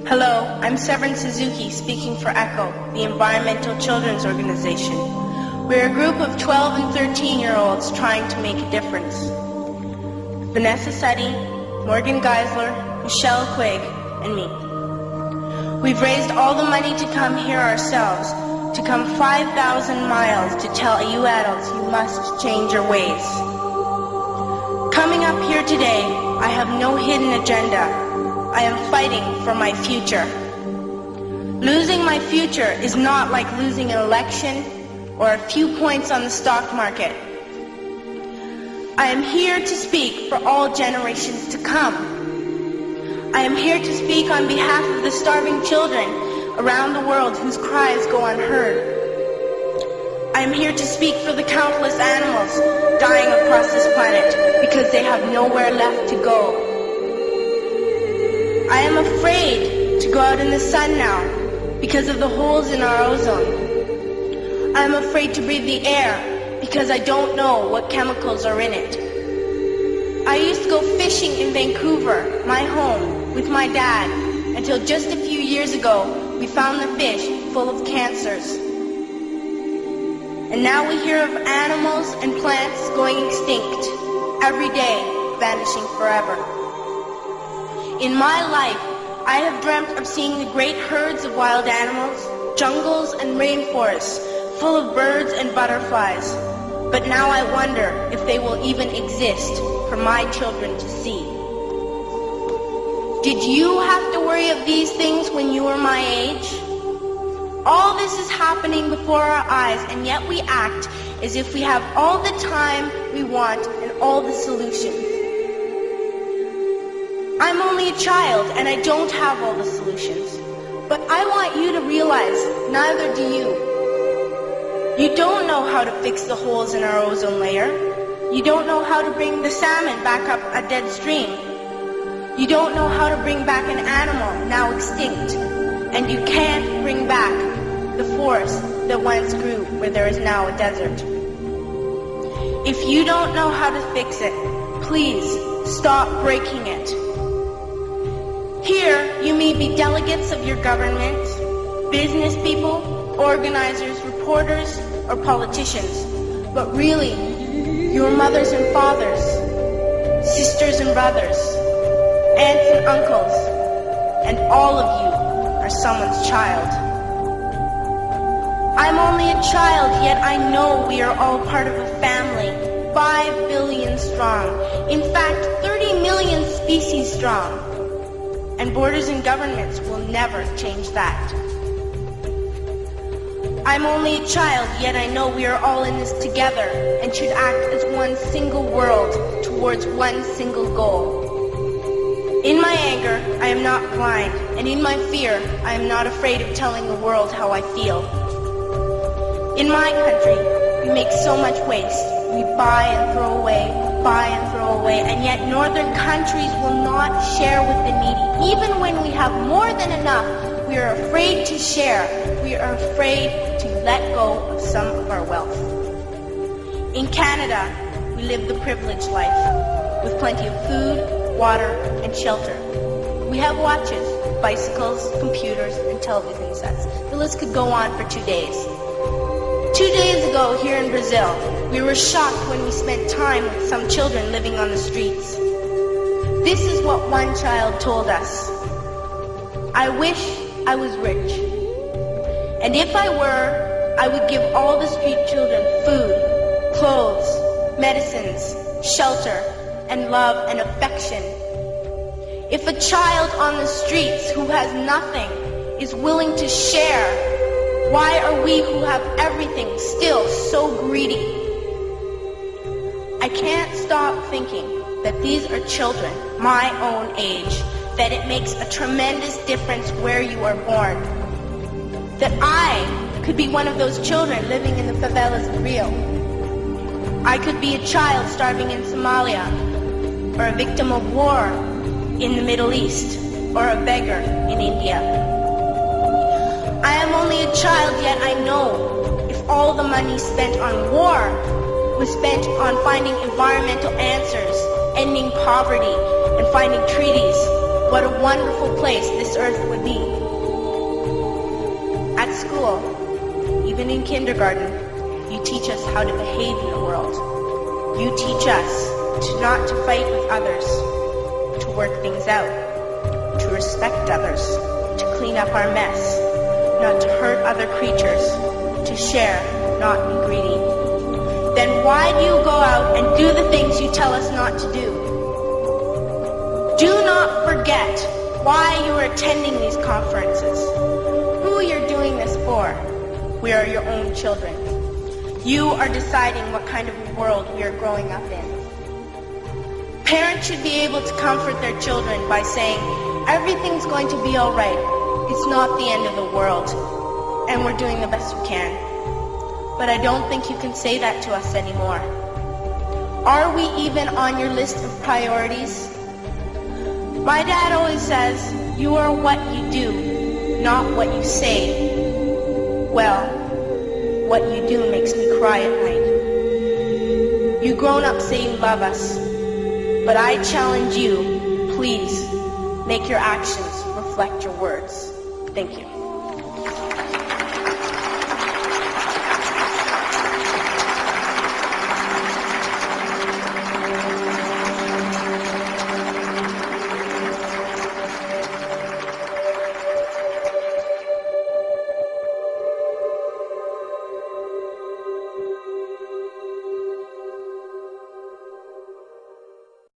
Hello, I'm Severin Suzuki speaking for ECHO, the Environmental Children's Organization. We're a group of 12 and 13-year-olds trying to make a difference. Vanessa Suddy, Morgan Geisler, Michelle Quigg, and me. We've raised all the money to come here ourselves, to come 5,000 miles to tell you adults you must change your ways. Coming up here today, I have no hidden agenda. I am fighting for my future. Losing my future is not like losing an election or a few points on the stock market. I am here to speak for all generations to come. I am here to speak on behalf of the starving children around the world whose cries go unheard. I am here to speak for the countless animals dying across this planet because they have nowhere left to go. I am afraid to go out in the sun now because of the holes in our ozone. I am afraid to breathe the air because I don't know what chemicals are in it. I used to go fishing in Vancouver, my home, with my dad, until just a few years ago we found the fish full of cancers. And now we hear of animals and plants going extinct, every day vanishing forever. In my life, I have dreamt of seeing the great herds of wild animals, jungles and rainforests full of birds and butterflies. But now I wonder if they will even exist for my children to see. Did you have to worry of these things when you were my age? All this is happening before our eyes, and yet we act as if we have all the time we want and all the solutions. I'm only a child and I don't have all the solutions. But I want you to realize neither do you. You don't know how to fix the holes in our ozone layer. You don't know how to bring the salmon back up a dead stream. You don't know how to bring back an animal now extinct. And you can't bring back the forest that once grew where there is now a desert. If you don't know how to fix it, please stop breaking it. Here, you may be delegates of your government, business people, organizers, reporters, or politicians, but really, your mothers and fathers, sisters and brothers, aunts and uncles, and all of you are someone's child. I'm only a child, yet I know we are all part of a family, 5 billion strong, in fact, 30 million species strong. And borders and governments will never change that. I'm only a child, yet I know we are all in this together and should act as one single world towards one single goal. In my anger, I am not blind, and in my fear, I am not afraid of telling the world how I feel. In my country, we make so much waste. We buy and throw away, and yet northern countries will not share with the needy. Even when we have more than enough, we are afraid to share. We are afraid to let go of some of our wealth. In Canada, we live the privileged life, with plenty of food, water, and shelter. We have watches, bicycles, computers, and television sets. The list could go on for 2 days. 2 days ago, here in Brazil, we were shocked when we spent time with some children living on the streets. This is what one child told us. I wish I was rich. And if I were, I would give all the street children food, clothes, medicines, shelter, and love and affection. If a child on the streets who has nothing is willing to share, why are we who have everything still so greedy? I can't stop thinking that these are children my own age, that it makes a tremendous difference where you are born. That I could be one of those children living in the favelas of Rio. I could be a child starving in Somalia, or a victim of war in the Middle East, or a beggar in India. I am only a child, yet I know if all the money spent on war was spent on finding environmental answers, ending poverty, and finding treaties what a wonderful place this earth would be. At school, even in kindergarten, you teach us how to behave in the world. You teach us not to fight with others, to work things out, to respect others, to clean up our mess, not to hurt other creatures, to share, not be greedy. Then why do you go out and do the things you tell us not to do? Do not forget why you are attending these conferences, who you're doing this for. We are your own children. You are deciding what kind of world we are growing up in. Parents should be able to comfort their children by saying, everything's going to be all right. It's not the end of the world, and we're doing the best we can. But I don't think you can say that to us anymore. Are we even on your list of priorities? My dad always says, you are what you do, not what you say. Well, what you do makes me cry at night. You grown-ups say you love us, but I challenge you, please, make your actions reflect your words. Thank you.